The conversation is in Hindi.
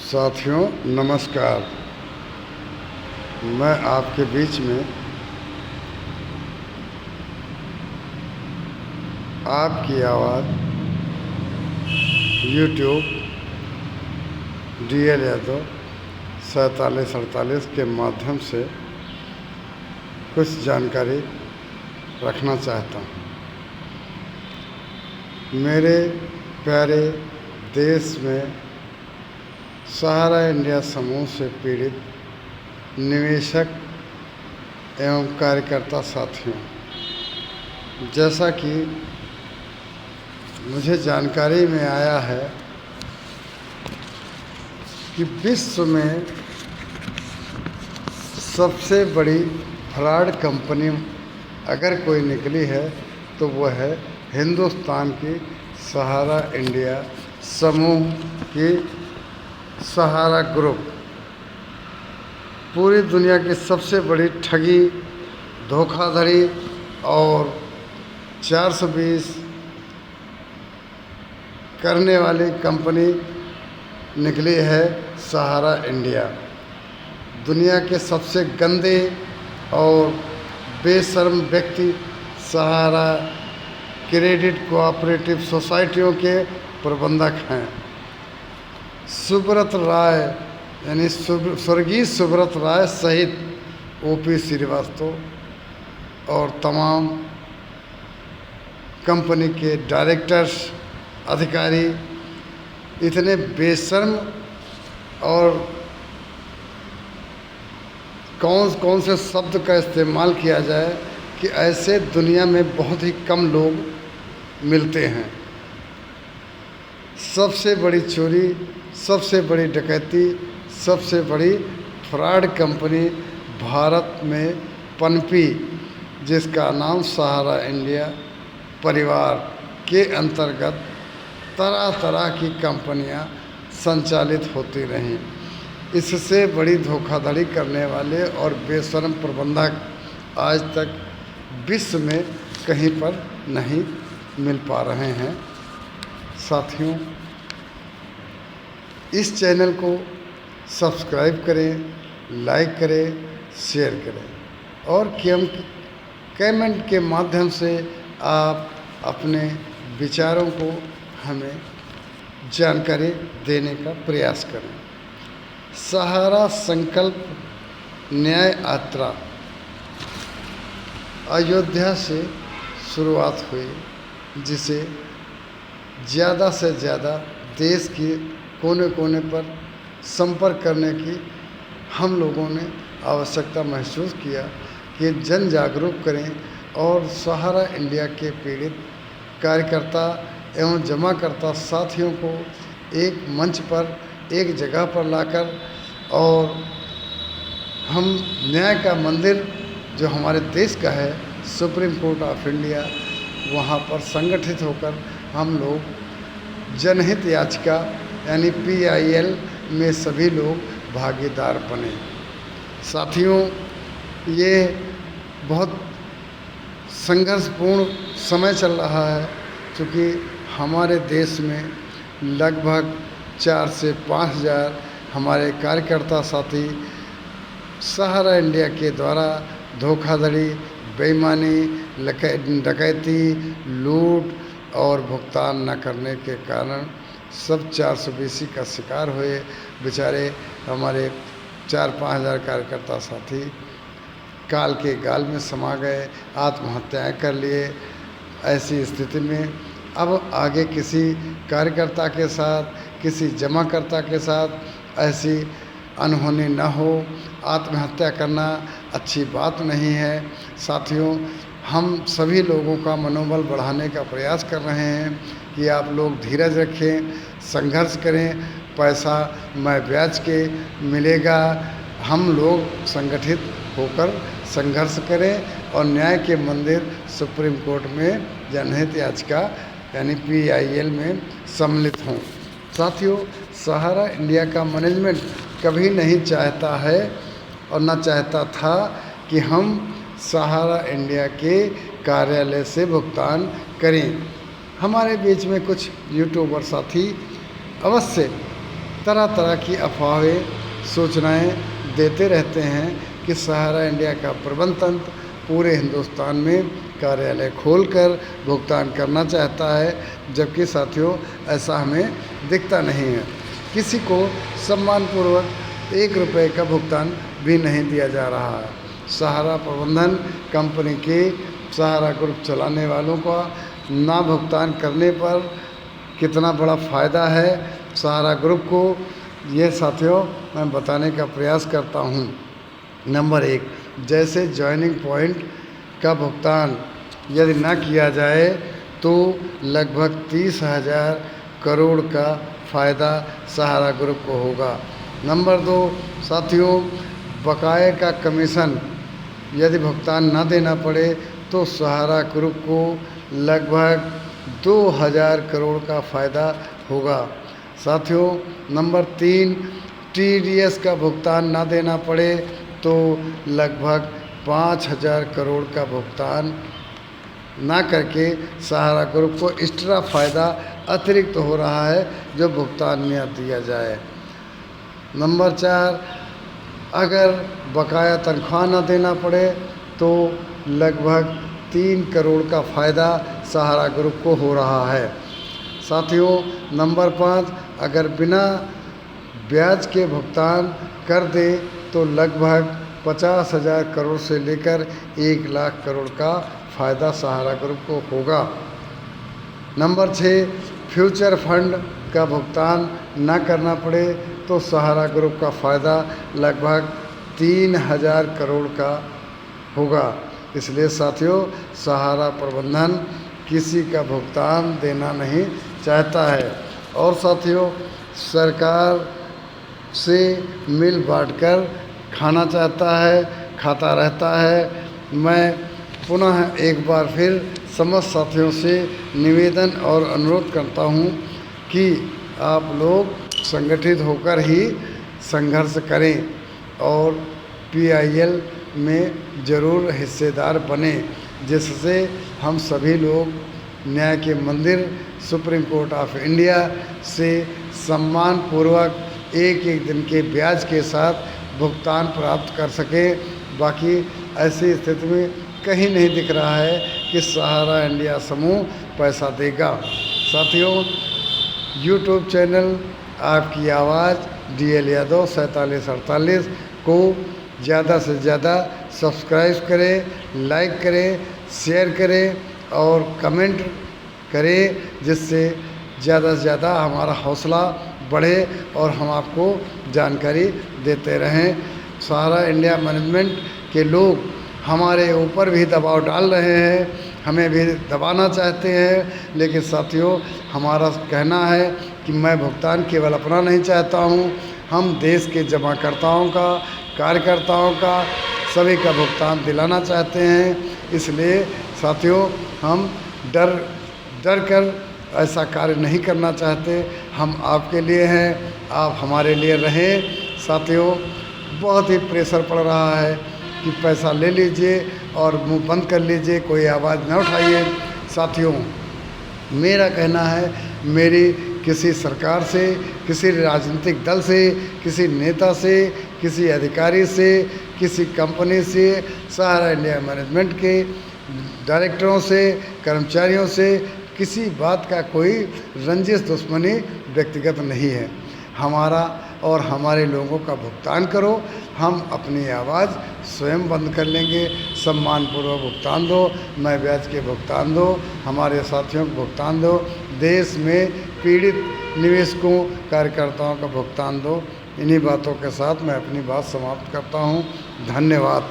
साथियों नमस्कार। मैं आपके बीच में आपकी आवाज़ यूट्यूब DL यादव 4748 के माध्यम से कुछ जानकारी रखना चाहता हूँ। मेरे प्यारे देश में सहारा इंडिया समूह से पीड़ित निवेशक एवं कार्यकर्ता साथियों, जैसा कि मुझे जानकारी में आया है कि विश्व में सबसे बड़ी फ्रॉड कंपनी अगर कोई निकली है तो वह है हिंदुस्तान की सहारा इंडिया समूह की सहारा ग्रुप। पूरी दुनिया की सबसे बड़ी ठगी, धोखाधड़ी और 420 करने वाली कंपनी निकली है सहारा इंडिया। दुनिया के सबसे गंदे और बेशर्म व्यक्ति सहारा क्रेडिट कोऑपरेटिव सोसाइटियों के प्रबंधक हैं। सुब्रत राय यानी स्वर्गीय सुब्रत राय सहित OP श्रीवास्तव और तमाम कंपनी के डायरेक्टर्स, अधिकारी इतने बेशर्म और कौन से शब्द का इस्तेमाल किया जाए कि ऐसे दुनिया में बहुत ही कम लोग मिलते हैं। सबसे बड़ी चोरी, सबसे बड़ी डकैती, सबसे बड़ी फ्रॉड कंपनी भारत में पनपी, जिसका नाम सहारा इंडिया परिवार के अंतर्गत तरह तरह की कंपनियां संचालित होती रहीं। इससे बड़ी धोखाधड़ी करने वाले और बेशर्म प्रबंधक आज तक विश्व में कहीं पर नहीं मिल पा रहे हैं। साथियों, इस चैनल को सब्सक्राइब करें, लाइक करें, शेयर करें और कमेंट के माध्यम से आप अपने विचारों को हमें जानकारी देने का प्रयास करें। सहारा संकल्प न्याय यात्रा अयोध्या से शुरुआत हुई, जिसे ज़्यादा से ज़्यादा देश के कोने कोने पर संपर्क करने की हम लोगों ने आवश्यकता महसूस किया कि जन जागरूक करें और सहारा इंडिया के पीड़ित कार्यकर्ता एवं जमाकर्ता साथियों को एक मंच पर, एक जगह पर लाकर और हम न्याय का मंदिर जो हमारे देश का है, सुप्रीम कोर्ट ऑफ इंडिया, वहाँ पर संगठित होकर हम लोग जनहित याचिका यानी PIL में सभी लोग भागीदार बने। साथियों, ये बहुत संघर्षपूर्ण समय चल रहा है, क्योंकि हमारे देश में लगभग 4 से 5 हज़ार हमारे कार्यकर्ता साथी सहारा इंडिया के द्वारा धोखाधड़ी, बेईमानी, डकैती, लूट और भुगतान न करने के कारण सब 420 का शिकार हुए। बेचारे हमारे 4-5 हज़ार कार्यकर्ता साथी काल के गाल में समा गए, आत्महत्याएं कर लिए। ऐसी स्थिति में अब आगे किसी कार्यकर्ता के साथ, किसी जमाकर्ता के साथ ऐसी अनहोनी न हो, आत्महत्या करना अच्छी बात नहीं है। साथियों, हम सभी लोगों का मनोबल बढ़ाने का प्रयास कर रहे हैं कि आप लोग धीरज रखें, संघर्ष करें। पैसा मैं ब्याज के मिलेगा। हम लोग संगठित होकर संघर्ष करें और न्याय के मंदिर सुप्रीम कोर्ट में जनहित याचिका यानी PIL में सम्मिलित हों। साथियों, सहारा इंडिया का मैनेजमेंट कभी नहीं चाहता है और न चाहता था कि हम सहारा इंडिया के कार्यालय से भुगतान करें। हमारे बीच में कुछ यूट्यूबर साथी अवश्य तरह तरह की अफवाहें सूचनाएं देते रहते हैं कि सहारा इंडिया का प्रबंध तंत्र पूरे हिंदुस्तान में कार्यालय खोलकर भुगतान करना चाहता है, जबकि साथियों ऐसा हमें दिखता नहीं है। किसी को सम्मानपूर्वक 1 रुपये का भुगतान भी नहीं दिया जा रहा है। सहारा प्रबंधन कंपनी के सहारा ग्रुप चलाने वालों का ना भुगतान करने पर कितना बड़ा फ़ायदा है सहारा ग्रुप को, ये साथियों मैं बताने का प्रयास करता हूँ। नंबर 1, जैसे जॉइनिंग पॉइंट का भुगतान यदि ना किया जाए तो लगभग 30,000 करोड़ का फ़ायदा सहारा ग्रुप को होगा। नंबर 2 साथियों, बकाये का कमीशन यदि भुगतान ना देना पड़े तो सहारा ग्रुप को लगभग 2,000 करोड़ का फ़ायदा होगा। साथियों नंबर 3, TDS का भुगतान ना देना पड़े तो लगभग 5,000 करोड़ का भुगतान ना करके सहारा ग्रुप को एक्स्ट्रा फ़ायदा अतिरिक्त हो रहा है जो भुगतान में दिया जाए। नंबर 4, अगर बकाया तनख्वाह ना देना पड़े तो लगभग 3 करोड़ का फ़ायदा सहारा ग्रुप को हो रहा है। साथियों नंबर 5, अगर बिना ब्याज के भुगतान कर दे तो लगभग 50,000 करोड़ से लेकर 1 लाख करोड़ का फ़ायदा सहारा ग्रुप को होगा। नंबर 6, फ्यूचर फंड का भुगतान ना करना पड़े तो सहारा ग्रुप का फ़ायदा लगभग 3,000 करोड़ का होगा। इसलिए साथियों सहारा प्रबंधन किसी का भुगतान देना नहीं चाहता है और साथियों सरकार से मिल बांटकर खाना चाहता है, खाता रहता है। मैं पुनः एक बार फिर समस्त साथियों से निवेदन और अनुरोध करता हूँ कि आप लोग संगठित होकर ही संघर्ष करें और PIL में ज़रूर हिस्सेदार बने, जिससे हम सभी लोग न्याय के मंदिर सुप्रीम कोर्ट ऑफ इंडिया से सम्मानपूर्वक एक दिन के ब्याज के साथ भुगतान प्राप्त कर सकें। बाकी ऐसी स्थिति में कहीं नहीं दिख रहा है कि सहारा इंडिया समूह पैसा देगा। साथियों YouTube चैनल आपकी आवाज़ DL यादव 4748 को ज़्यादा से ज़्यादा सब्सक्राइब करें, लाइक करें, शेयर करें और कमेंट करें, जिससे ज़्यादा से ज़्यादा हमारा हौसला बढ़े और हम आपको जानकारी देते रहें। सहारा इंडिया मैनेजमेंट के लोग हमारे ऊपर भी दबाव डाल रहे हैं, हमें भी दबाना चाहते हैं, लेकिन साथियों हमारा कहना है कि मैं भुगतान केवल अपना नहीं चाहता हूं, हम देश के जमाकर्ताओं का, कार्यकर्ताओं का, सभी का भुगतान दिलाना चाहते हैं। इसलिए साथियों हम डर कर ऐसा कार्य नहीं करना चाहते। हम आपके लिए हैं, आप हमारे लिए रहें। साथियों बहुत ही प्रेशर पड़ रहा है कि पैसा ले लीजिए और मुंह बंद कर लीजिए, कोई आवाज़ न उठाइए। साथियों मेरा कहना है, मेरी किसी सरकार से, किसी राजनीतिक दल से, किसी नेता से, किसी अधिकारी से, किसी कंपनी से, सहारा इंडिया मैनेजमेंट के डायरेक्टरों से, कर्मचारियों से किसी बात का कोई रंजिश दुश्मनी व्यक्तिगत नहीं है। हमारा और हमारे लोगों का भुगतान करो, हम अपनी आवाज़ स्वयं बंद कर लेंगे। सम्मानपूर्वक भुगतान दो, नए ब्याज के भुगतान दो, हमारे साथियों को भुगतान दो, देश में पीड़ित निवेशकों, कार्यकर्ताओं का भुगतान दो। इन्हीं बातों के साथ मैं अपनी बात समाप्त करता हूँ। धन्यवाद।